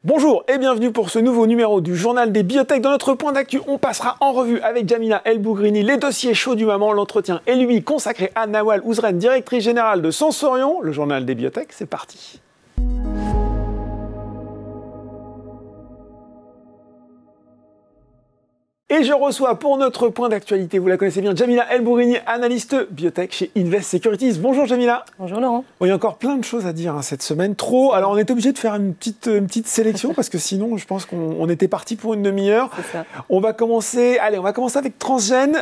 Bonjour et bienvenue pour ce nouveau numéro du Journal des Biotech. Dans notre point d'actu, on passera en revue avec Jamila El Bougrini les dossiers chauds du moment. L'entretien est lui consacré à Nawal Ouzren, directrice générale de Sensorion. Le Journal des Biotech, c'est parti. Et je reçois pour notre point d'actualité, vous la connaissez bien, Jamila El Bougrini, analyste biotech chez Invest Securities. Bonjour Jamila. Bonjour Laurent. Bon, il y a encore plein de choses à dire cette semaine, trop. Alors on est obligé de faire une petite sélection parce que sinon je pense qu'on était parti pour une demi-heure. On va commencer avec Transgène.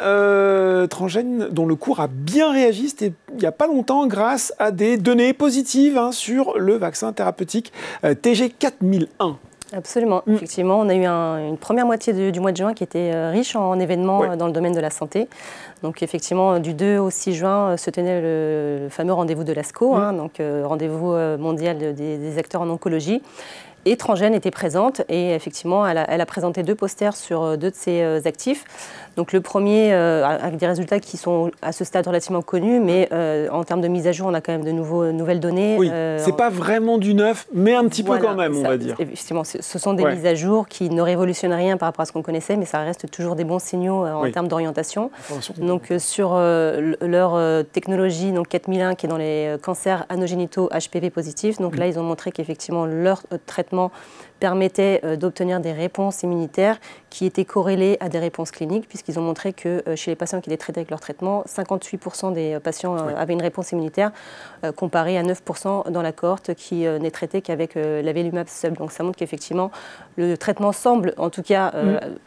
Transgène dont le cours a bien réagi, c'était il n'y a pas longtemps grâce à des données positives sur le vaccin thérapeutique TG4001. Absolument. Effectivement, on a eu une première moitié du mois de juin qui était riche en événements dans le domaine de la santé. Donc effectivement, du 2 au 6 juin se tenait le fameux rendez-vous de l'ASCO, donc rendez-vous mondial des acteurs en oncologie. Et Transgène était présente et effectivement, elle a présenté 2 posters sur 2 de ses actifs. Donc le premier, avec des résultats qui sont à ce stade relativement connus, mais en termes de mise à jour, on a quand même de nouvelles données. Oui, c'est pas vraiment du neuf, mais un petit peu quand même, on va dire. Effectivement, ce sont des mises à jour qui ne révolutionnent rien par rapport à ce qu'on connaissait, mais ça reste toujours des bons signaux en termes d'orientation. Donc sur leur technologie, donc 4001, qui est dans les cancers anogénitaux HPV positifs, donc là, ils ont montré qu'effectivement, leur traitement permettait d'obtenir des réponses immunitaires qui étaient corrélées à des réponses cliniques, puisqu'ils ont montré que chez les patients qui étaient traités avec leur traitement, 58% des patients avaient une réponse immunitaire, comparé à 9% dans la cohorte qui n'est traitée qu'avec l'avelumab seul. Donc ça montre qu'effectivement, le traitement semble, en tout cas,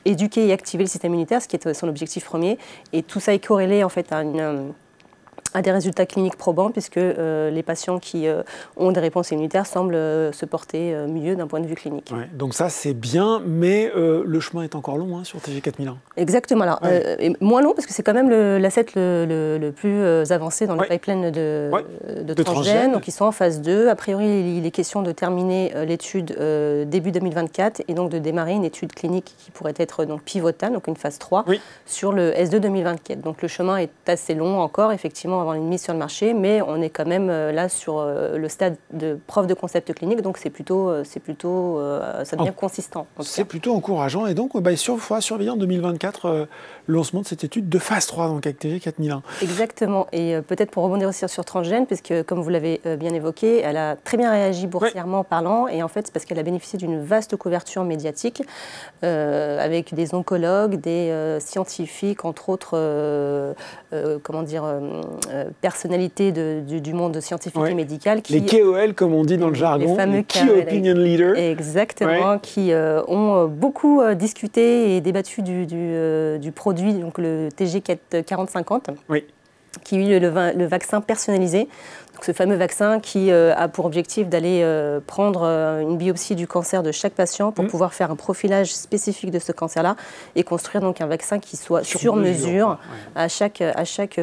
éduquer et activer le système immunitaire, ce qui est son objectif premier. Et tout ça est corrélé en fait à des résultats cliniques probants, puisque les patients qui ont des réponses immunitaires semblent se porter mieux d'un point de vue clinique. Ouais, donc ça, c'est bien, mais le chemin est encore long sur TG4001. Exactement. Alors, et moins long, parce que c'est quand même l'asset le plus avancé dans le pipeline de Transgène. Donc, ils sont en phase 2. A priori, il est question de terminer l'étude début 2024 et donc de démarrer une étude clinique qui pourrait être donc, pivotale, donc une phase 3, sur le S2 2024. Donc, le chemin est assez long encore, effectivement, avant une mise sur le marché, mais on est quand même là sur le stade de preuve de concept clinique, donc ça devient consistant. C'est plutôt encourageant, et donc il faudra surveiller en 2024 le lancement de cette étude de phase 3, donc avec TG4001. Exactement, et peut-être pour rebondir aussi sur Transgène, puisque comme vous l'avez bien évoqué, elle a très bien réagi boursièrement parlant, et en fait c'est parce qu'elle a bénéficié d'une vaste couverture médiatique, avec des oncologues, des scientifiques, entre autres, personnalités du monde scientifique et médical. Les KOL, comme on dit dans le jargon, les Key Opinion Leaders. Exactement, qui ont beaucoup discuté et débattu du produit, donc le TG4050, qui est le vaccin personnalisé. Donc, ce fameux vaccin qui a pour objectif d'aller prendre une biopsie du cancer de chaque patient pour pouvoir faire un profilage spécifique de ce cancer-là et construire donc un vaccin qui soit sur mesure à chaque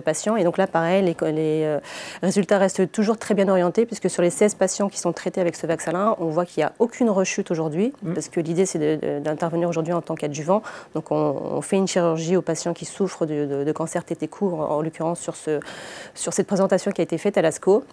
patient. Et donc là, pareil, les résultats restent toujours très bien orientés, puisque sur les 16 patients qui sont traités avec ce vaccin-là, on voit qu'il n'y a aucune rechute aujourd'hui, parce que l'idée, c'est d'intervenir aujourd'hui en tant qu'adjuvant. Donc on fait une chirurgie aux patients qui souffrent de cancer tété court, en l'occurrence sur cette présentation qui a été faite à l'ASCO.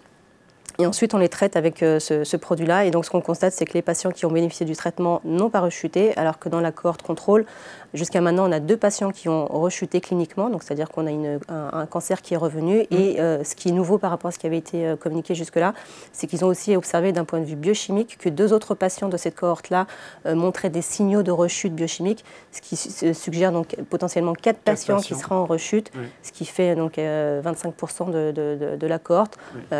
Et ensuite, on les traite avec ce produit-là. Et donc, ce qu'on constate, c'est que les patients qui ont bénéficié du traitement n'ont pas rechuté, alors que dans la cohorte contrôle, jusqu'à maintenant, on a 2 patients qui ont rechuté cliniquement. Donc, c'est-à-dire qu'on a un cancer qui est revenu. Et ce qui est nouveau par rapport à ce qui avait été communiqué jusque-là, c'est qu'ils ont aussi observé d'un point de vue biochimique que 2 autres patients de cette cohorte-là montraient des signaux de rechute biochimique, ce qui suggère donc potentiellement 4 patients qui seraient en rechute, ce qui fait donc 25% de la cohorte,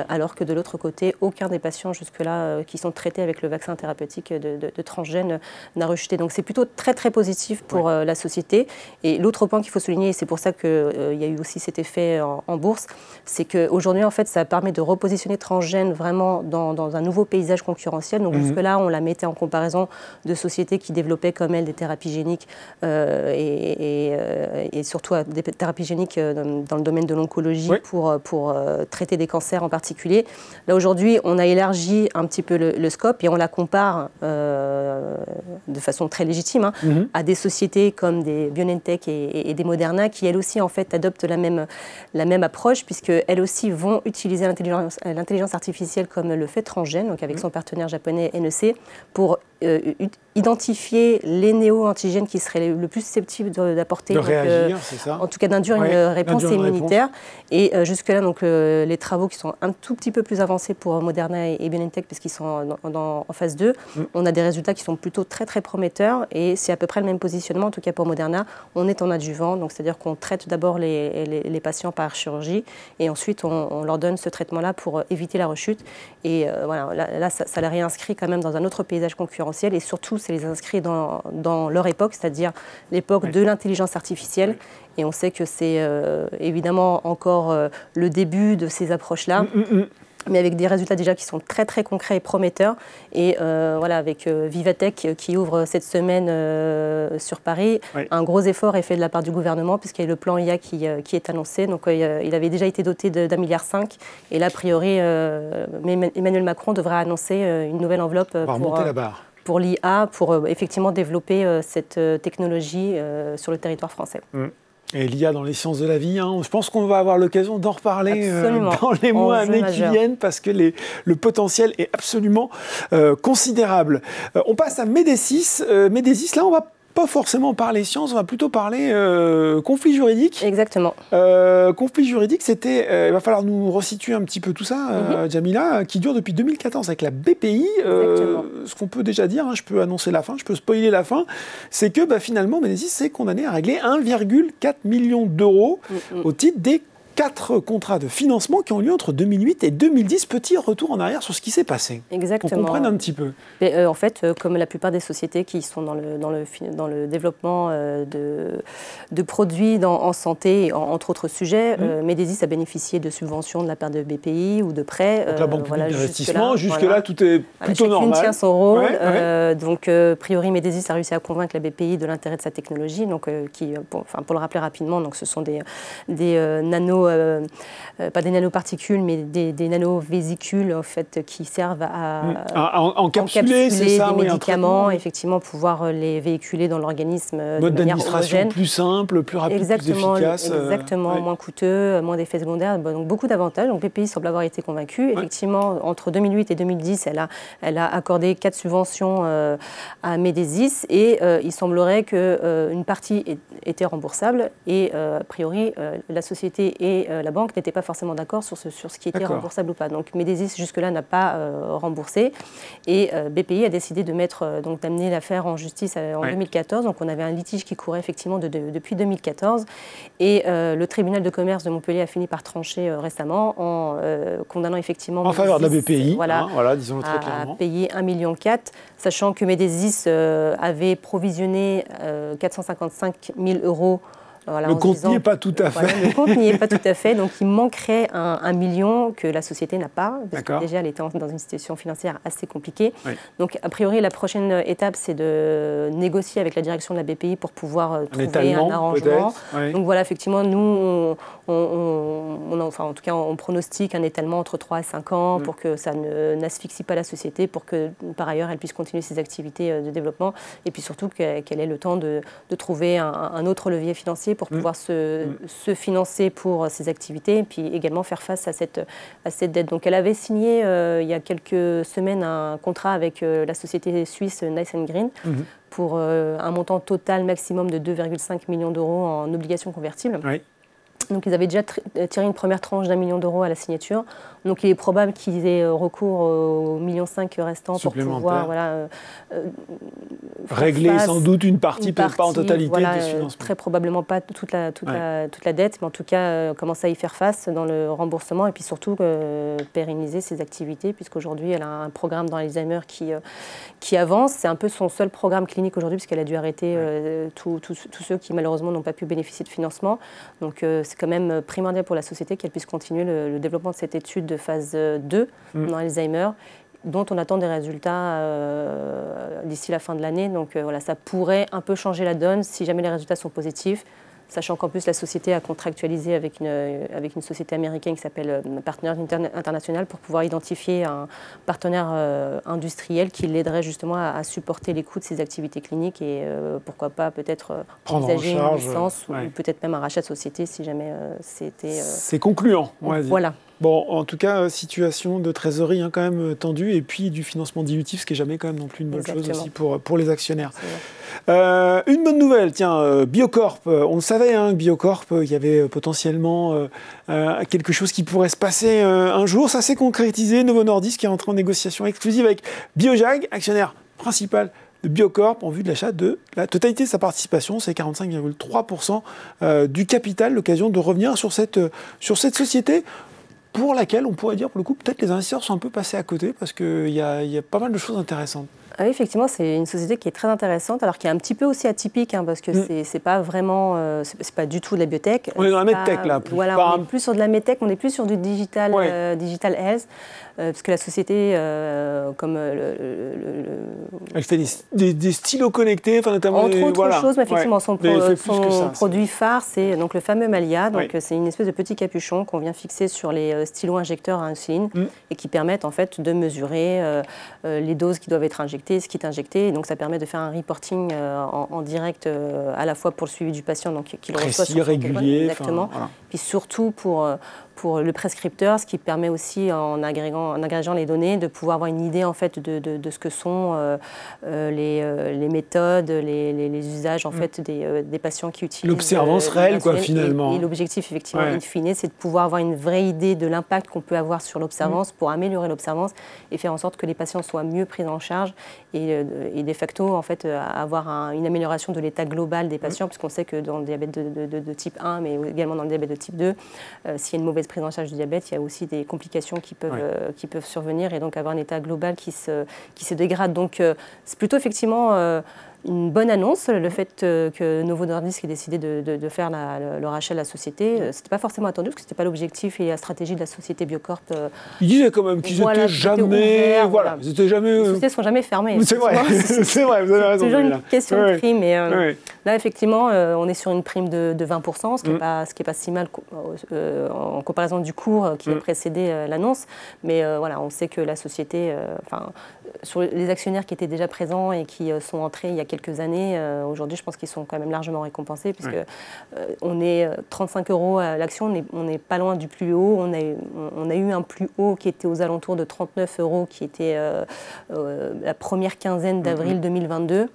alors que de l'autre côté, aucun des patients jusque-là qui sont traités avec le vaccin thérapeutique de Transgène n'a rechuté. Donc c'est plutôt très très positif pour la société. Et l'autre point qu'il faut souligner, et c'est pour ça qu'il y a eu aussi cet effet en bourse, c'est qu'aujourd'hui en fait ça permet de repositionner Transgène vraiment dans un nouveau paysage concurrentiel. Donc jusque-là on la mettait en comparaison de sociétés qui développaient comme elle des thérapies géniques et surtout des thérapies géniques dans le domaine de l'oncologie pour traiter des cancers en particulier. Là, aujourd'hui, on a élargi un petit peu le scope et on la compare de façon très légitime à des sociétés comme des BioNTech et des Moderna qui, elles aussi, en fait, adoptent la même approche, puisqu'elles aussi vont utiliser l'intelligence artificielle comme le fait Transgène, donc avec son partenaire japonais NEC, pour identifier les néo-antigènes qui seraient le plus susceptibles d'apporter, c'est ça. En tout cas d'induire une réponse immunitaire. Et jusque-là, donc, les travaux qui sont un tout petit peu plus avancés pour Moderna et BioNTech, puisqu'ils sont en phase 2, on a des résultats qui sont plutôt très très prometteurs, et c'est à peu près le même positionnement, en tout cas pour Moderna. On est en adjuvant, donc c'est-à-dire qu'on traite d'abord les patients par chirurgie, et ensuite on leur donne ce traitement-là pour éviter la rechute. Et voilà, là ça les réinscrit quand même dans un autre paysage concurrentiel, et surtout ça les inscrit dans leur époque, c'est-à-dire l'époque de l'intelligence artificielle. Et on sait que c'est évidemment encore le début de ces approches-là. Mais avec des résultats déjà qui sont très très concrets et prometteurs. Et voilà, avec Vivatech qui ouvre cette semaine sur Paris, un gros effort est fait de la part du gouvernement, puisqu'il y a le plan IA qui est annoncé. Donc il avait déjà été doté d'1,5 milliard. Et là, a priori, Emmanuel Macron devrait annoncer une nouvelle enveloppe pour l'IA, pour effectivement développer cette technologie sur le territoire français. Et l'IA dans les sciences de la vie, je pense qu'on va avoir l'occasion d'en reparler dans les mois, années qui viennent, parce que le potentiel est absolument considérable. On passe à Médécis. Médécis, là, on va pas forcément parler science, on va plutôt parler conflit juridique. Exactement. Conflit juridique, c'était, il va falloir nous resituer un petit peu tout ça, Djamila, qui dure depuis 2014 avec la BPI. Ce qu'on peut déjà dire, je peux annoncer la fin, je peux spoiler la fin, c'est que finalement, Médécis s'est condamné à régler 1,4 million d'euros au titre des 4 contrats de financement qui ont lieu entre 2008 et 2010. Petit retour en arrière sur ce qui s'est passé. Exactement. Pour qu'on comprenne un petit peu. Mais, en fait, comme la plupart des sociétés qui sont dans le développement de produits en santé, entre autres sujets, Médécis a bénéficié de subventions de la part de BPI ou de prêts. Donc la Banque publique d'investissement, jusque-là, tout est plutôt normal. Chacune tient son rôle. Donc, a priori, Médécis a réussi à convaincre la BPI de l'intérêt de sa technologie. Donc, pour le rappeler rapidement, donc, ce sont des nano pas des nanoparticules, mais des nanovésicules en fait, qui servent à encapsuler des médicaments, effectivement pouvoir les véhiculer dans l'organisme de manière d'administration plus simple, plus rapide, plus efficace. Exactement, moins coûteux, moins d'effets secondaires, donc beaucoup d'avantages. Donc BPI semble avoir été convaincu. Effectivement, entre 2008 et 2010, elle a accordé 4 subventions à Médécis, et il semblerait qu'une partie était remboursable, et a priori la société et la banque n'étaient pas forcément d'accord sur ce qui était remboursable ou pas. Donc Médécis jusque-là n'a pas remboursé, et BPI a décidé d'amener l'affaire en justice en 2014. Donc on avait un litige qui courait effectivement depuis 2014, et le tribunal de commerce de Montpellier a fini par trancher récemment en condamnant effectivement en faveur de la BPI, disons-le très clairement, à payer 1,4 million, sachant que Médécis avait provisionné 455 000 euros. Voilà, le compte n'y est pas tout à fait. Le compte n'y est pas tout à fait, donc il manquerait 1 million que la société n'a pas, parce que déjà elle était dans une situation financière assez compliquée. Donc a priori la prochaine étape, c'est de négocier avec la direction de la BPI pour pouvoir trouver un arrangement. Donc voilà, effectivement, nous, en tout cas, on pronostique un étalement entre 3 et 5 ans pour que ça n'asphyxie pas la société, pour que par ailleurs elle puisse continuer ses activités de développement, et puis surtout qu'elle ait le temps de trouver un autre levier financier pour pouvoir se financer pour ses activités, et puis également faire face à cette dette. Donc elle avait signé il y a quelques semaines un contrat avec la société suisse Nice & Green pour un montant total maximum de 2,5 millions d'euros en obligations convertibles. Donc ils avaient déjà tiré une première tranche d'1 million d'euros à la signature. Donc il est probable qu'ils aient recours aux 1,5 million restants pour pouvoir régler sans doute une partie, peut-être pas en totalité de ce financement. Très probablement pas toute la dette, mais en tout cas commencer à y faire face dans le remboursement, et puis surtout pérenniser ses activités, puisqu'aujourd'hui elle a un programme dans Alzheimer qui avance. C'est un peu son seul programme clinique aujourd'hui, puisqu'elle a dû arrêter tous ceux qui malheureusement n'ont pas pu bénéficier de financement. Donc c'est quand même primordial pour la société qu'elle puisse continuer le développement de cette étude de phase 2 dans Alzheimer, dont on attend des résultats d'ici la fin de l'année. Donc voilà, ça pourrait un peu changer la donne si jamais les résultats sont positifs, sachant qu'en plus la société a contractualisé avec une société américaine qui s'appelle Partners International pour pouvoir identifier un partenaire industriel qui l'aiderait justement à supporter les coûts de ses activités cliniques, et pourquoi pas peut-être envisager une licence ou peut-être même un rachat de société si jamais c'était... C'est concluant, on va dire. Voilà. Bon, en tout cas, situation de trésorerie quand même tendue, et puis du financement dilutif, ce qui n'est jamais quand même non plus une bonne chose aussi pour les actionnaires. Une bonne nouvelle, tiens, Biocorp. On le savait, hein, Biocorp, il y avait potentiellement quelque chose qui pourrait se passer un jour. Ça s'est concrétisé. Novo Nordisk qui est entré en négociation exclusive avec Biojag, actionnaire principal de Biocorp, en vue de l'achat de la totalité de sa participation. C'est 45,3% du capital. L'occasion de revenir sur cette société pour laquelle on pourrait dire, pour le coup, peut-être les investisseurs sont un peu passés à côté parce qu'il y a pas mal de choses intéressantes. Ah oui, effectivement, c'est une société qui est très intéressante, alors qui est un petit peu aussi atypique, hein, parce que c'est pas vraiment, c'est pas du tout de la biotech. On est dans la medtech là. Voilà, on n'est plus sur de la medtech, on est plus sur du digital, digital health, parce que la société, comme elle fait des stylos connectés, enfin notamment entre autres choses, mais effectivement, son produit phare, c'est donc le fameux Malia. Donc c'est une espèce de petit capuchon qu'on vient fixer sur les stylos injecteurs à insuline et qui permettent en fait de mesurer les doses qui doivent être injectées, ce qui est injecté, et donc ça permet de faire un reporting en direct à la fois pour le suivi du patient, donc qu'il reçoit sur son régulier, exactement, puis surtout pour le prescripteur, ce qui permet aussi, en agrégeant les données, de pouvoir avoir une idée en fait de ce que sont les méthodes, les usages en fait des patients qui utilisent. L'observance réelle, quoi, finalement. Et l'objectif, effectivement, in fine, c'est de pouvoir avoir une vraie idée de l'impact qu'on peut avoir sur l'observance pour améliorer l'observance et faire en sorte que les patients soient mieux pris en charge et de facto, en fait, avoir une amélioration de l'état global des patients, puisqu'on sait que dans le diabète de type 1, mais également dans le diabète de type 2, s'il y a une mauvaise prise en charge du diabète, il y a aussi des complications qui peuvent survenir et donc avoir un état global qui se dégrade. Donc c'est plutôt effectivement une bonne annonce, le fait que Novo Nordisk ait décidé de faire le rachat de la société. Ce n'était pas forcément attendu, parce que ce n'était pas l'objectif et la stratégie de la société Biocorp. Ils disaient quand même qu'ils n'étaient jamais... Ils ne sont jamais fermés. C'est vrai, c'est vrai, vous avez raison. C'est toujours une question de prime. Et, là, effectivement, on est sur une prime de 20%, ce qui n'est pas si mal en comparaison du cours qui a précédé l'annonce. Mais voilà, on sait que la société... sur les actionnaires qui étaient déjà présents et qui sont entrés il y a quelques années, aujourd'hui, je pense qu'ils sont quand même largement récompensés, puisque on est 35 € à l'action, on n'est pas loin du plus haut. On a eu un plus haut qui était aux alentours de 39 €, qui était la première quinzaine d'avril 2022.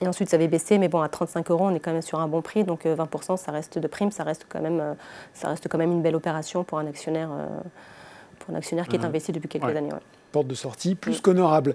Et ensuite, ça avait baissé, mais bon, à 35 €, on est quand même sur un bon prix. Donc 20%, ça reste de prime, ça reste quand même une belle opération pour un actionnaire, qui est investi depuis quelques années. Porte de sortie plus qu'honorable.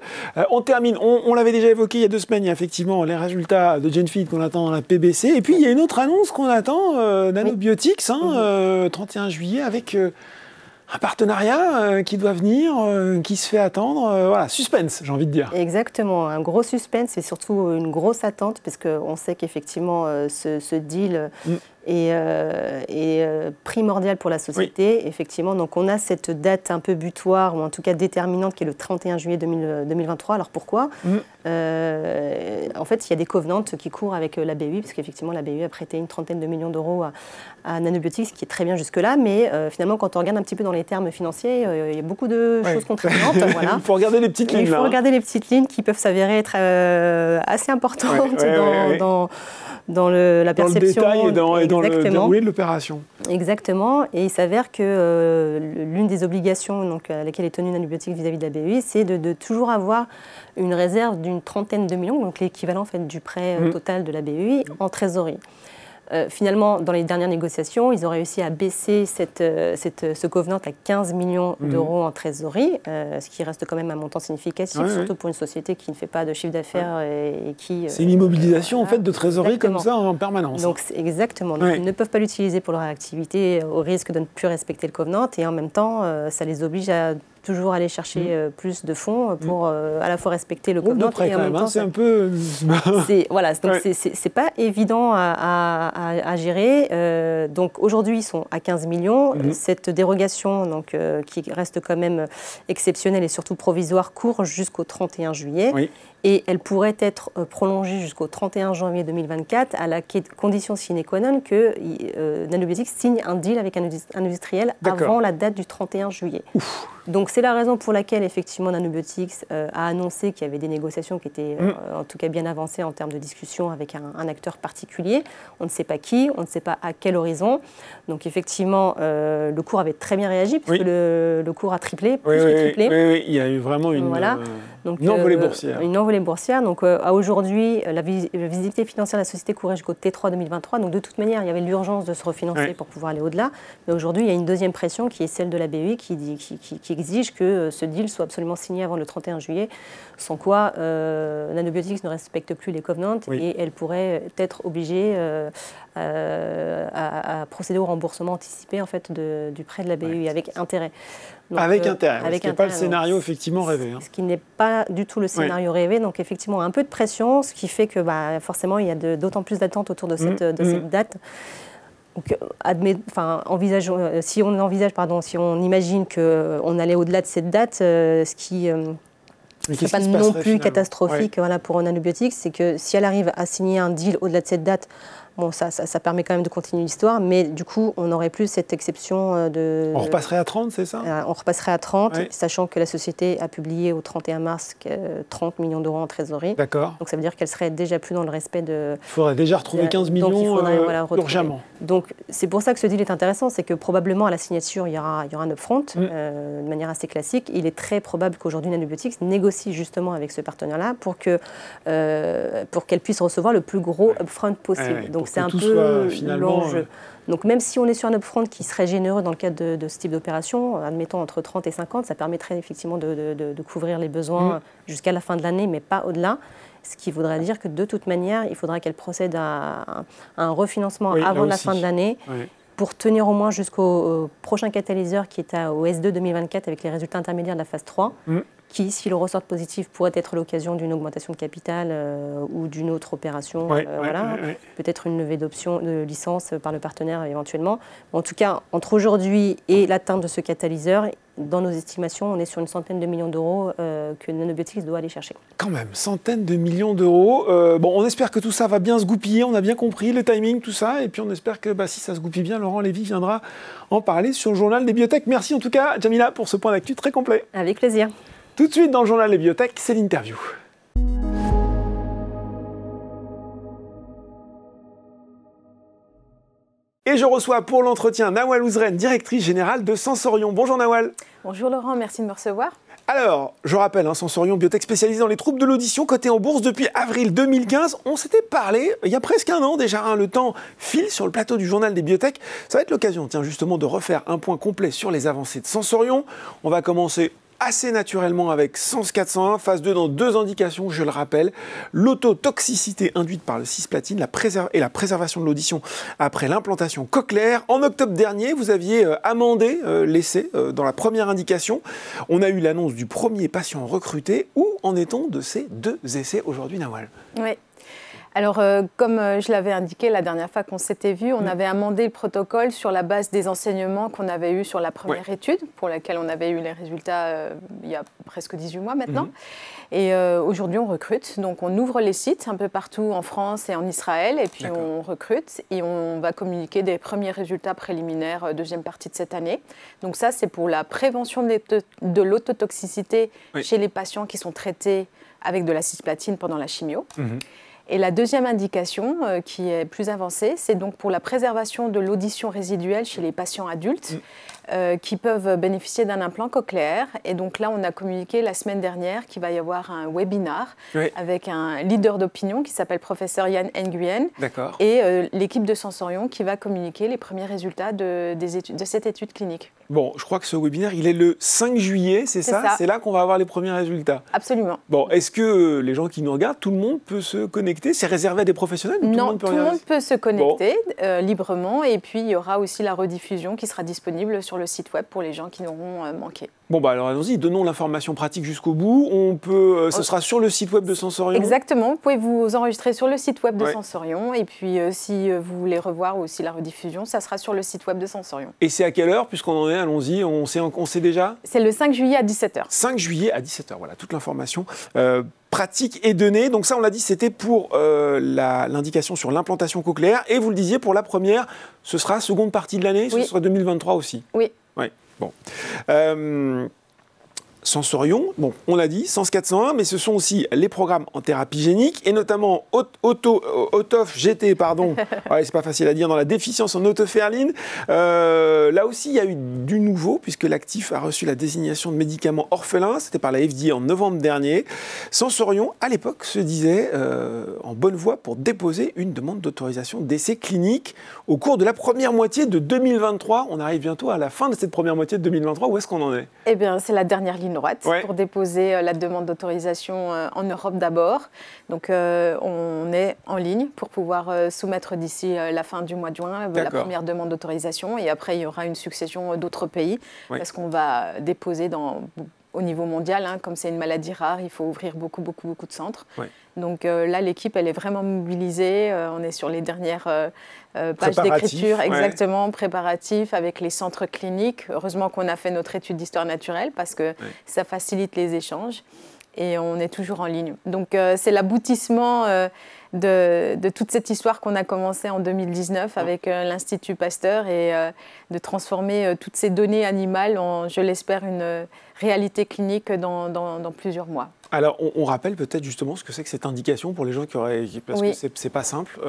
On termine, on l'avait déjà évoqué il y a 2 semaines, il y a effectivement les résultats de Genfit qu'on attend dans la PBC. Et puis il y a une autre annonce qu'on attend, Nanobiotics, 31 juillet, avec un partenariat qui doit venir, qui se fait attendre. Voilà, suspense, j'ai envie de dire. Exactement, un gros suspense et surtout une grosse attente, parce qu'on sait qu'effectivement ce deal est primordial pour la société, effectivement. Donc on a cette date un peu butoir, ou en tout cas déterminante, qui est le 31 juillet 2023. Alors pourquoi en fait, il y a des covenants qui courent avec la BU, parce qu'effectivement la BU a prêté une 30aine de millions d'euros à Nanobiotics, ce qui est très bien jusque-là, mais finalement quand on regarde un petit peu dans les termes financiers, il y a beaucoup de choses contraignantes. Voilà. Il faut regarder les petites lignes. Il faut regarder les petites lignes qui peuvent s'avérer être assez importantes dans la perception. Dans le détail et dans le déroulé de l'opération. Exactement. Et il s'avère que l'une des obligations donc, à laquelle est tenue Nanobiotics vis-à-vis de la BEI, c'est de toujours avoir une réserve d'une 30aine de millions, donc l'équivalent en fait, du prêt total de la BEI en trésorerie. Finalement, dans les dernières négociations, ils ont réussi à baisser ce covenant à 15 millions d'euros en trésorerie, ce qui reste quand même un montant significatif, surtout pour une société qui ne fait pas de chiffre d'affaires et qui... C'est une immobilisation en fait, de trésorerie comme ça en permanence. Donc, exactement. Donc, ils ne peuvent pas l'utiliser pour leur activité au risque de ne plus respecter le covenant et en même temps, ça les oblige à toujours aller chercher plus de fonds pour à la fois respecter le covenant et en même temps... C'est un peu... Voilà, donc c'est pas évident à gérer. Donc aujourd'hui, ils sont à 15 millions. Cette dérogation, donc, qui reste quand même exceptionnelle et surtout provisoire, court jusqu'au 31 juillet. Et elle pourrait être prolongée jusqu'au 31 janvier 2024 à la condition sine qua non que Nanobiotix signe un deal avec un industriel avant la date du 31 juillet. Ouf. Donc c'est la raison pour laquelle effectivement Nanobiotix a annoncé qu'il y avait des négociations qui étaient en tout cas bien avancées en termes de discussion avec un acteur particulier. On ne sait pas qui, on ne sait pas à quel horizon. Donc effectivement, le cours avait très bien réagi puisque le cours a triplé, plus que triplé. Oui, il y a eu vraiment une envolée boursière. Une envolée boursière. Donc à aujourd'hui, la visibilité financière de la société courait jusqu'au T3 2023. Donc de toute manière, il y avait l'urgence de se refinancer pour pouvoir aller au-delà. Mais aujourd'hui, il y a une deuxième pression qui est celle de la BEI qui exige que ce deal soit absolument signé avant le 31 juillet, sans quoi Nanobiotix ne respecte plus les covenants et elle pourrait être obligée à procéder au remboursement anticipé en fait, du prêt de la BEI avec intérêt. Donc, avec intérêt, ce qui n'est pas le scénario effectivement rêvé. Ce qui n'est pas du tout le scénario rêvé, donc effectivement un peu de pression, ce qui fait que forcément il y a d'autant plus d'attentes autour de cette date. Donc, si on imagine qu'on allait au-delà de cette date, ce qui n'est pas non plus catastrophique pour Nanobiotix, c'est que si elle arrive à signer un deal au-delà de cette date, bon, ça permet quand même de continuer l'histoire, mais du coup, on n'aurait plus cette exception de... On repasserait à 30, c'est ça? On repasserait à 30, sachant que la société a publié au 31 mars 30 millions d'euros en trésorerie. D'accord. Donc ça veut dire qu'elle serait déjà plus dans le respect de... Il faudrait déjà retrouver 15 millions urgemment. Donc c'est pour ça que ce deal est intéressant, c'est que probablement à la signature, il y aura un upfront, de manière assez classique. Il est très probable qu'aujourd'hui Nanobiotix négocie justement avec ce partenaire-là pour qu'elle puisse recevoir le plus gros upfront possible. Donc c'est un peu l'enjeu. Donc même si on est sur un upfront qui serait généreux dans le cadre de ce type d'opération, admettons entre 30 et 50, ça permettrait effectivement de couvrir les besoins jusqu'à la fin de l'année, mais pas au-delà. Ce qui voudrait dire que de toute manière, il faudra qu'elle procède à un refinancement avant la fin de l'année pour tenir au moins jusqu'au prochain catalyseur qui est au S2 2024 avec les résultats intermédiaires de la phase 3. Qui, si le ressort positif, pourrait être l'occasion d'une augmentation de capital ou d'une autre opération, peut-être une levée d'options de licence par le partenaire éventuellement. En tout cas, entre aujourd'hui et l'atteinte de ce catalyseur, dans nos estimations, on est sur une centaine de millions d'euros que Nanobiotix doit aller chercher. Quand même, centaines de millions d'euros. Bon, on espère que tout ça va bien se goupiller, on a bien compris le timing, tout ça, et puis on espère que si ça se goupille bien, Laurent Lévy viendra en parler sur le journal des biotech. Merci en tout cas, Jamila, pour ce point d'actu très complet. Avec plaisir. Tout de suite dans le journal des biotech, c'est l'interview. Et je reçois pour l'entretien Nawal Ouzren, directrice générale de Sensorion. Bonjour Nawal. Bonjour Laurent, merci de me recevoir. Alors, je rappelle, Sensorion, biotech spécialisée dans les troubles de l'audition, cotée en bourse depuis avril 2015. On s'était parlé il y a presque un an déjà, le temps file sur le plateau du journal des biotech. Ça va être l'occasion, justement, de refaire un point complet sur les avancées de Sensorion. On va commencer assez naturellement avec Sens 401, phase 2 dans 2 indications, je le rappelle, l'autotoxicité induite par le cisplatine et la préservation de l'audition après l'implantation cochléaire. En octobre dernier, vous aviez amendé l'essai dans la première indication. On a eu l'annonce du premier patient recruté. Où en est-on de ces 2 essais aujourd'hui, Nawal? Oui. Alors, comme je l'avais indiqué la dernière fois qu'on s'était vu, on avait amendé le protocole sur la base des enseignements qu'on avait eus sur la première étude, pour laquelle on avait eu les résultats il y a presque 18 mois maintenant. Et aujourd'hui, on recrute. Donc, on ouvre les sites un peu partout en France et en Israël, et puis on recrute et on va communiquer des premiers résultats préliminaires deuxième partie de cette année. Donc ça, c'est pour la prévention de l'autotoxicité chez les patients qui sont traités avec de la cisplatine pendant la chimio. Et la deuxième indication, qui est plus avancée, c'est donc pour la préservation de l'audition résiduelle chez les patients adultes qui peuvent bénéficier d'un implant cochléaire. Et donc là, on a communiqué la semaine dernière qu'il va y avoir un webinar avec un leader d'opinion qui s'appelle professeur Yann Nguyen et l'équipe de Sensorion qui va communiquer les premiers résultats de cette étude clinique. Bon, je crois que ce webinaire, il est le 5 juillet, c'est ça? C'est là qu'on va avoir les premiers résultats. Absolument. Bon, est-ce que les gens qui nous regardent, tout le monde peut se connecter? C'est réservé à des professionnels? Non, tout le monde peut se connecter librement. Et puis, il y aura aussi la rediffusion qui sera disponible sur le site web pour les gens qui n'auront manqué. Bon, bah alors allons-y, donnons l'information pratique jusqu'au bout. Ce sera sur le site web de Sensorion. Exactement, vous pouvez vous enregistrer sur le site web de Sensorion. Et puis, si vous voulez revoir aussi la rediffusion, ça sera sur le site web de Sensorion. Et c'est à quelle heure, puisqu'on en est, allons-y, on sait déjà? C'est le 5 juillet à 17h. 5 juillet à 17h, voilà, toute l'information pratique et donnée. Donc ça, on l'a dit, c'était pour l'indication sur l'implantation cochléaire. Et vous le disiez, pour la première, ce sera seconde partie de l'année, ce sera 2023 aussi. Oui. Oui, bon. Sensorion, bon, on l'a dit, Sens 401, mais ce sont aussi les programmes en thérapie génique et notamment Autof GT, pardon, ouais, c'est pas facile à dire, dans la déficience en otoferline. Là aussi, il y a eu du nouveau puisque l'actif a reçu la désignation de médicament orphelin, c'était par la FDA en novembre dernier. Sensorion, à l'époque, se disait en bonne voie pour déposer une demande d'autorisation d'essai clinique au cours de la première moitié de 2023. On arrive bientôt à la fin de cette première moitié de 2023. Où est-ce qu'on en est? Eh bien, c'est la dernière ligne droite pour déposer la demande d'autorisation en Europe d'abord. Donc, on est en ligne pour pouvoir soumettre d'ici la fin du mois de juin la première demande d'autorisation. Et après, il y aura une succession d'autres pays parce qu'on va déposer au niveau mondial. Comme c'est une maladie rare, il faut ouvrir beaucoup de centres. Donc là, l'équipe, elle est vraiment mobilisée. On est sur les dernières pages d'écriture, exactement, préparatifs avec les centres cliniques. Heureusement qu'on a fait notre étude d'histoire naturelle parce que ça facilite les échanges. Et on est toujours en ligne. Donc c'est l'aboutissement de toute cette histoire qu'on a commencée en 2019 avec l'Institut Pasteur et de transformer toutes ces données animales en, je l'espère, une réalité clinique dans plusieurs mois. Alors, on rappelle peut-être justement ce que c'est que cette indication pour les gens parce que c'est pas simple.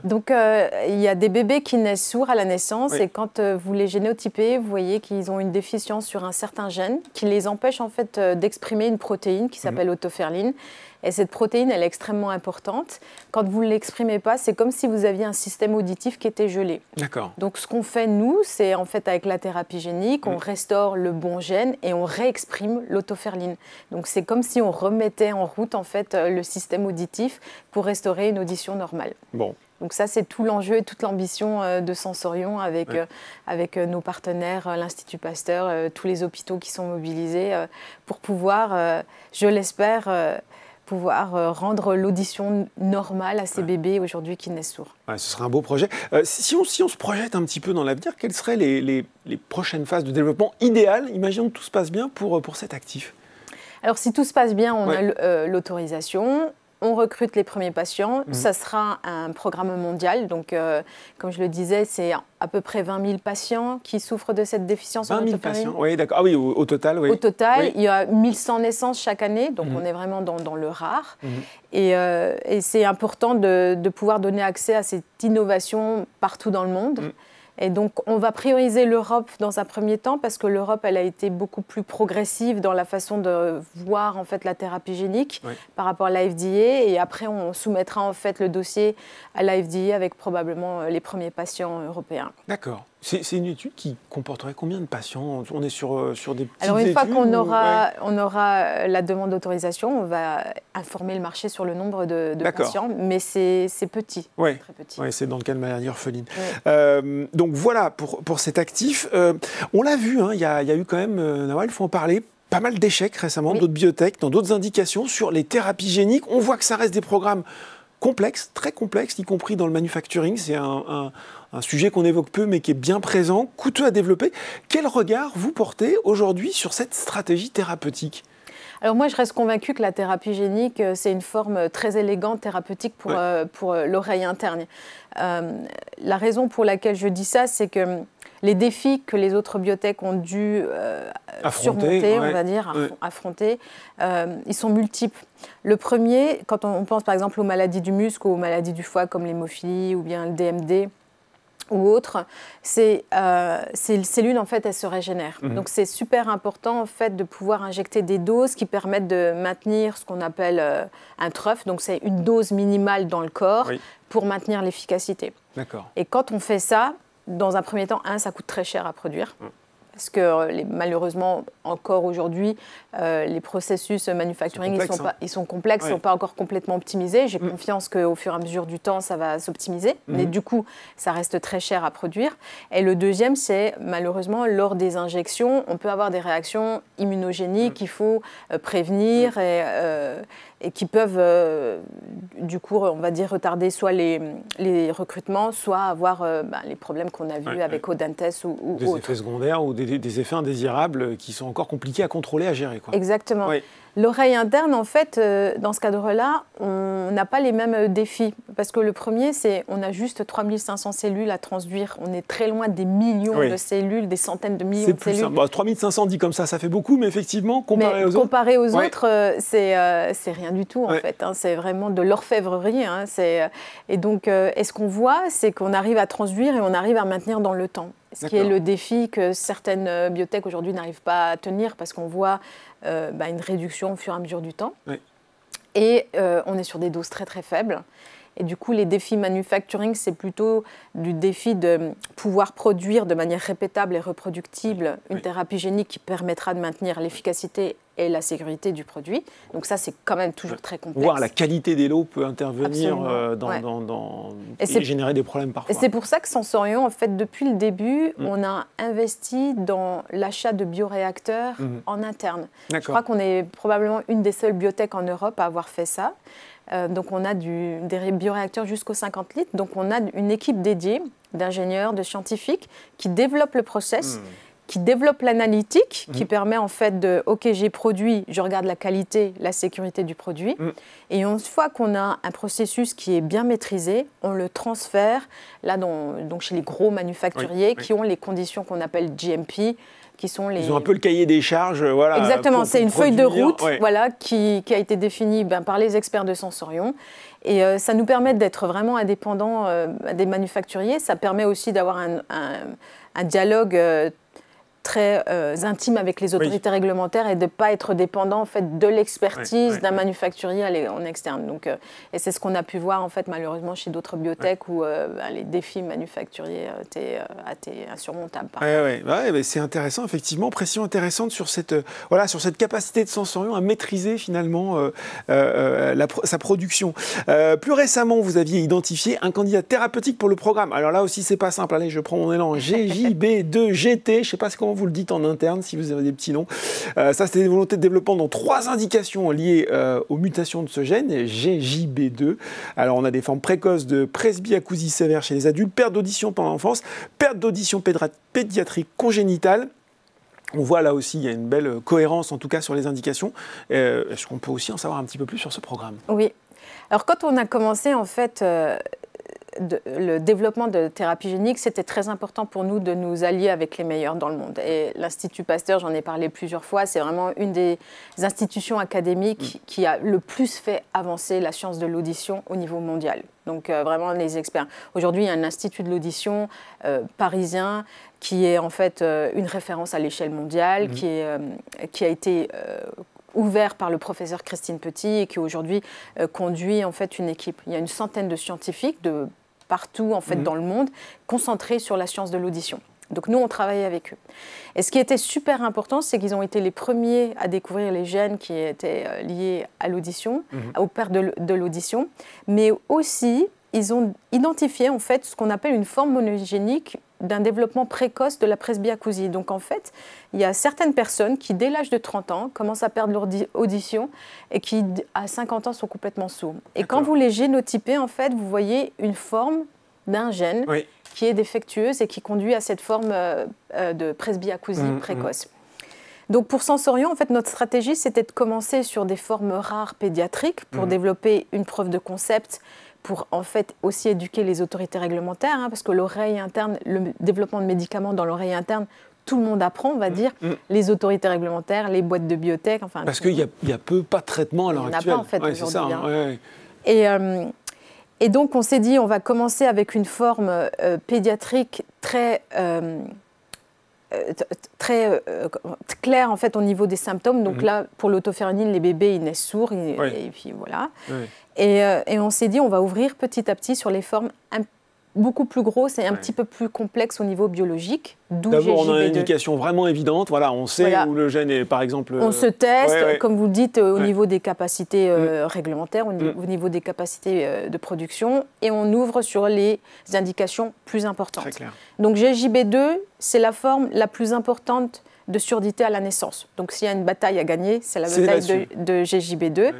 Donc, il y a des bébés qui naissent sourds à la naissance et quand vous les génotypez, vous voyez qu'ils ont une déficience sur un certain gène qui les empêche en fait d'exprimer une protéine qui s'appelle otoferline. Et cette protéine, elle est extrêmement importante. Quand vous ne l'exprimez pas, c'est comme si vous aviez un système auditif qui était gelé. D'accord. Donc, ce qu'on fait, nous, c'est en fait avec la thérapie génique, on restaure le bon gène et on réexprime l'otoferline. Donc, c'est comme si on remettait en route en fait le système auditif pour restaurer une audition normale. Bon. Donc ça, c'est tout l'enjeu et toute l'ambition de Sensorion avec nos partenaires, l'Institut Pasteur, tous les hôpitaux qui sont mobilisés pour pouvoir, je l'espère, pouvoir rendre l'audition normale à ces bébés aujourd'hui qui naissent sourds. Ouais, ce serait un beau projet. Si on se projette un petit peu dans l'avenir, quelles seraient les prochaines phases de développement idéales? Imaginons que tout se passe bien pour cet actif. Alors si tout se passe bien, on a l'autorisation. On recrute les premiers patients. Ça sera un programme mondial. Donc, comme je le disais, c'est à peu près 20 000 patients qui souffrent de cette déficience en otoferline. 20 000 patients, oui, d'accord. Ah oui, au total, oui. Au total, il y a 1100 naissances chaque année. Donc, on est vraiment dans le rare. Et c'est important de pouvoir donner accès à cette innovation partout dans le monde. Et donc, on va prioriser l'Europe dans un premier temps parce que l'Europe, elle a été beaucoup plus progressive dans la façon de voir en fait la thérapie génique par rapport à la FDA. Et après, on soumettra en fait le dossier à la FDA avec probablement les premiers patients européens. D'accord. C'est une étude qui comporterait combien de patients? On est sur des petites Alors, une fois études qu'on aura la demande d'autorisation, on va informer le marché sur le nombre de patients, mais c'est petit, très petit. Oui, c'est dans le cas de maladie orpheline. Donc voilà pour cet actif. On l'a vu, il y a eu quand même, il faut en parler, pas mal d'échecs récemment, d'autres biotech, dans d'autres indications sur les thérapies géniques. On voit que ça reste des programmes complexes, très complexes, y compris dans le manufacturing. C'est un sujet qu'on évoque peu, mais qui est bien présent, coûteux à développer. Quel regard vous portez aujourd'hui sur cette stratégie thérapeutique ? Alors moi, je reste convaincue que la thérapie génique, c'est une forme très élégante, thérapeutique pour l'oreille interne. La raison pour laquelle je dis ça, c'est que les défis que les autres biotech ont dû surmonter, on va dire, affronter, ils sont multiples. Le premier, quand on pense par exemple aux maladies du muscle ou aux maladies du foie comme l'hémophilie ou bien le DMD, ou autre, ces cellules, en fait, elles se régénèrent. Donc, c'est super important, en fait, de pouvoir injecter des doses qui permettent de maintenir ce qu'on appelle un TRUF. Donc, c'est une dose minimale dans le corps pour maintenir l'efficacité. D'accord. Et quand on fait ça, dans un premier temps, ça coûte très cher à produire. parce que malheureusement, encore aujourd'hui, les processus manufacturing, ils sont complexes, ils ne sont pas encore complètement optimisés. J'ai confiance qu'au fur et à mesure du temps, ça va s'optimiser. Mais du coup, ça reste très cher à produire. Et le deuxième, c'est malheureusement, lors des injections, on peut avoir des réactions immunogéniques qu'il faut prévenir et qui peuvent, du coup, on va dire, retarder soit les recrutements, soit avoir les problèmes qu'on a vus avec Audentes ou des effets secondaires ou des effets indésirables qui sont encore compliqués à contrôler, à gérer, quoi. Exactement. Oui. L'oreille interne, en fait, dans ce cadre-là, on n'a pas les mêmes défis. Parce que le premier, c'est on a juste 3500 cellules à transduire. On est très loin des millions de cellules, des centaines de millions de cellules. Bon, 3500 dit comme ça fait beaucoup, mais effectivement, comparé aux autres, c'est rien du tout, en fait. Hein. C'est vraiment de l'orfèvrerie. Hein. Et donc, ce qu'on voit, c'est qu'on arrive à transduire et on arrive à maintenir dans le temps. Ce qui est le défi que certaines biotech aujourd'hui n'arrivent pas à tenir parce qu'on voit une réduction au fur et à mesure du temps. Oui. Et on est sur des doses très très faibles. Et du coup, les défis manufacturing, c'est plutôt du défi de pouvoir produire de manière répétable et reproductible une thérapie génique qui permettra de maintenir l'efficacité et la sécurité du produit. Donc ça, c'est quand même toujours très complexe. Voir la qualité des lots peut intervenir et générer des problèmes parfois. Et c'est pour ça que Sensorion, en fait, depuis le début, on a investi dans l'achat de bioréacteurs en interne. Je crois qu'on est probablement une des seules biotech en Europe à avoir fait ça. Donc on a des bioréacteurs jusqu'aux 50 litres. Donc on a une équipe dédiée d'ingénieurs, de scientifiques qui développent le process, qui développe l'analytique, qui permet en fait de, OK, j'ai produit, je regarde la qualité, la sécurité du produit. Et une fois qu'on a un processus qui est bien maîtrisé, on le transfère là, donc chez les gros manufacturiers qui ont les conditions qu'on appelle GMP, qui sont les... Ils ont un peu le cahier des charges, voilà. Exactement, c'est une feuille de route voilà, qui a été définie par les experts de Sensorion. Et ça nous permet d'être vraiment indépendants des manufacturiers. Ça permet aussi d'avoir un dialogue très intime avec les autorités réglementaires et de ne pas être dépendant en fait, de l'expertise d'un manufacturier en externe. Donc, et c'est ce qu'on a pu voir en fait, malheureusement chez d'autres biotech où les défis manufacturiers étaient insurmontables. C'est intéressant, effectivement, pression intéressante sur cette capacité de Sensorion à maîtriser finalement sa production. Plus récemment, vous aviez identifié un candidat thérapeutique pour le programme. Alors là aussi, c'est pas simple. Allez, je prends mon élan. GJB2GT, je ne sais pas comment vous le dites en interne, si vous avez des petits noms. Ça, c'était des volontés de développement dans 3 indications liées aux mutations de ce gène, GJB2. Alors, on a des formes précoces de presbyacousie sévère chez les adultes, perte d'audition pendant l'enfance, perte d'audition pédiatrique congénitale. On voit là aussi, il y a une belle cohérence, en tout cas, sur les indications. Est-ce qu'on peut aussi en savoir un petit peu plus sur ce programme ? Oui. Alors, quand on a commencé, en fait... le développement de thérapie génique, c'était très important pour nous de nous allier avec les meilleurs dans le monde. Et l'Institut Pasteur, j'en ai parlé plusieurs fois, c'est vraiment une des institutions académiques qui a le plus fait avancer la science de l'audition au niveau mondial. Donc vraiment les experts. Aujourd'hui, il y a un institut de l'audition parisien qui est en fait une référence à l'échelle mondiale, qui a été... ouvert par le professeur Christine Petit et qui aujourd'hui conduit en fait une équipe. Il y a une centaine de scientifiques de partout en fait dans le monde concentrés sur la science de l'audition. Donc nous on travaille avec eux. Et ce qui était super important, c'est qu'ils ont été les premiers à découvrir les gènes qui étaient liés à l'audition, aux pertes de l'audition, mais aussi ils ont identifié en fait ce qu'on appelle une forme monogénique d'un développement précoce de la presbyacousie. Donc en fait, il y a certaines personnes qui, dès l'âge de 30 ans, commencent à perdre leur audition et qui, à 50 ans, sont complètement sourds. Et quand vous les génotypez, en fait, vous voyez une forme d'un gène qui est défectueuse et qui conduit à cette forme de presbyacousie précoce. Donc pour Sensorion, en fait, notre stratégie, c'était de commencer sur des formes rares pédiatriques pour développer une preuve de concept, pour en fait aussi éduquer les autorités réglementaires, parce que l'oreille interne, le développement de médicaments dans l'oreille interne, tout le monde apprend, on va dire, les autorités réglementaires, les boîtes de biotech. Enfin, parce qu'il y a pas de traitement à l'heure actuelle. Il n'y en a pas en fait aujourd'hui. Et donc on s'est dit, on va commencer avec une forme pédiatrique très claire en fait au niveau des symptômes. Donc là, pour l'autophéronine, les bébés ils naissent sourds et puis voilà. Et on s'est dit, on va ouvrir petit à petit sur les formes beaucoup plus gros et un petit peu plus complexe au niveau biologique. D'abord, on a une indication vraiment évidente. Voilà, on sait où le gène est, par exemple... On se teste, comme vous le dites, au niveau des capacités réglementaires, au niveau des capacités de production, et on ouvre sur les indications plus importantes. Très clair. Donc GJB2, c'est la forme la plus importante de surdité à la naissance. Donc s'il y a une bataille à gagner, c'est la bataille de GJB2. Ouais.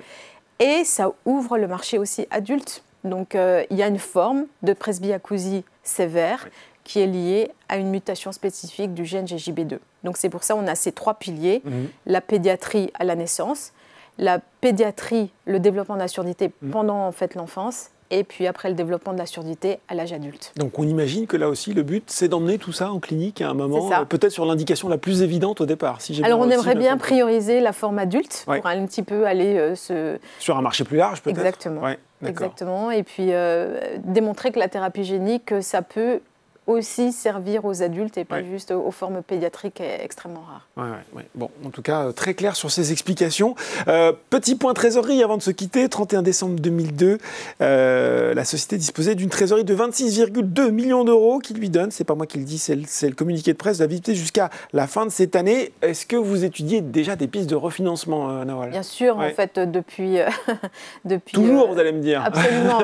Et ça ouvre le marché aussi adulte. Donc, il y a une forme de presbyacousie sévère qui est liée à une mutation spécifique du gène GJB2. Donc, c'est pour ça qu'on a ces 3 piliers, la pédiatrie à la naissance, la pédiatrie, le développement de la surdité pendant en fait, l'enfance, et puis après le développement de la surdité à l'âge adulte. Donc, on imagine que là aussi, le but, c'est d'emmener tout ça en clinique à un moment, peut-être sur l'indication la plus évidente au départ. Si alors, on aimerait bien prioriser la forme adulte pour un petit peu aller sur un marché plus large, peut-être. Exactement. Exactement. Et puis, démontrer que la thérapie génique, ça peut aussi servir aux adultes et pas juste aux formes pédiatriques extrêmement rares. Bon, en tout cas, très clair sur ces explications. Petit point trésorerie avant de se quitter. 31 décembre 2002, la société disposait d'une trésorerie de 26,2 millions d'euros qui lui donne, c'est pas moi qui le dis, c'est le communiqué de presse, la visibilité jusqu'à la fin de cette année. Est-ce que vous étudiez déjà des pistes de refinancement, Nawal ? Bien sûr, en fait, depuis toujours, vous allez me dire. Absolument.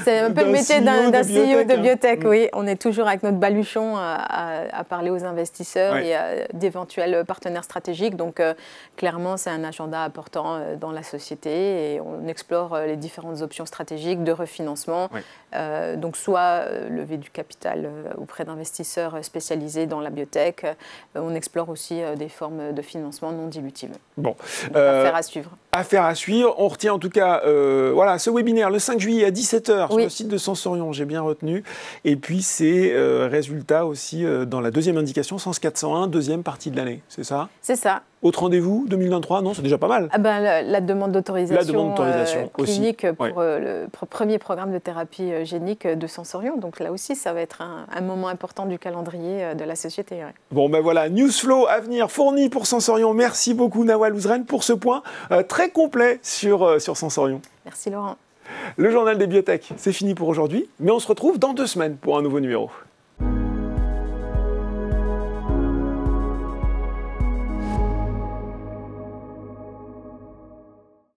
C'est un peu le métier d'un CEO de biotech. Oui, on est toujours avec notre baluchon à parler aux investisseurs et à d'éventuels partenaires stratégiques. Donc, clairement, c'est un agenda important dans la société et on explore les différentes options stratégiques de refinancement. Donc, soit lever du capital auprès d'investisseurs spécialisés dans la biotech. On explore aussi des formes de financement non dilutives. Bon. Affaire à suivre. Affaire à suivre. On retient en tout cas voilà, ce webinaire le 5 juillet à 17h sur le site de Sensorion, j'ai bien retenu. Et puis, c'est résultat aussi dans la deuxième indication, Sens 401, deuxième partie de l'année, c'est ça ? C'est ça. Autre rendez-vous, 2023 ? Non, c'est déjà pas mal. La demande d'autorisation clinique aussi. pour le premier programme de thérapie génique de Sensorion. Donc là aussi, ça va être un moment important du calendrier de la société. Bon, ben voilà, Newsflow à venir fourni pour Sensorion. Merci beaucoup, Nawal Ouzren, pour ce point très complet sur Sensorion. Merci, Laurent. Le journal des biotech, c'est fini pour aujourd'hui, mais on se retrouve dans 2 semaines pour un nouveau numéro.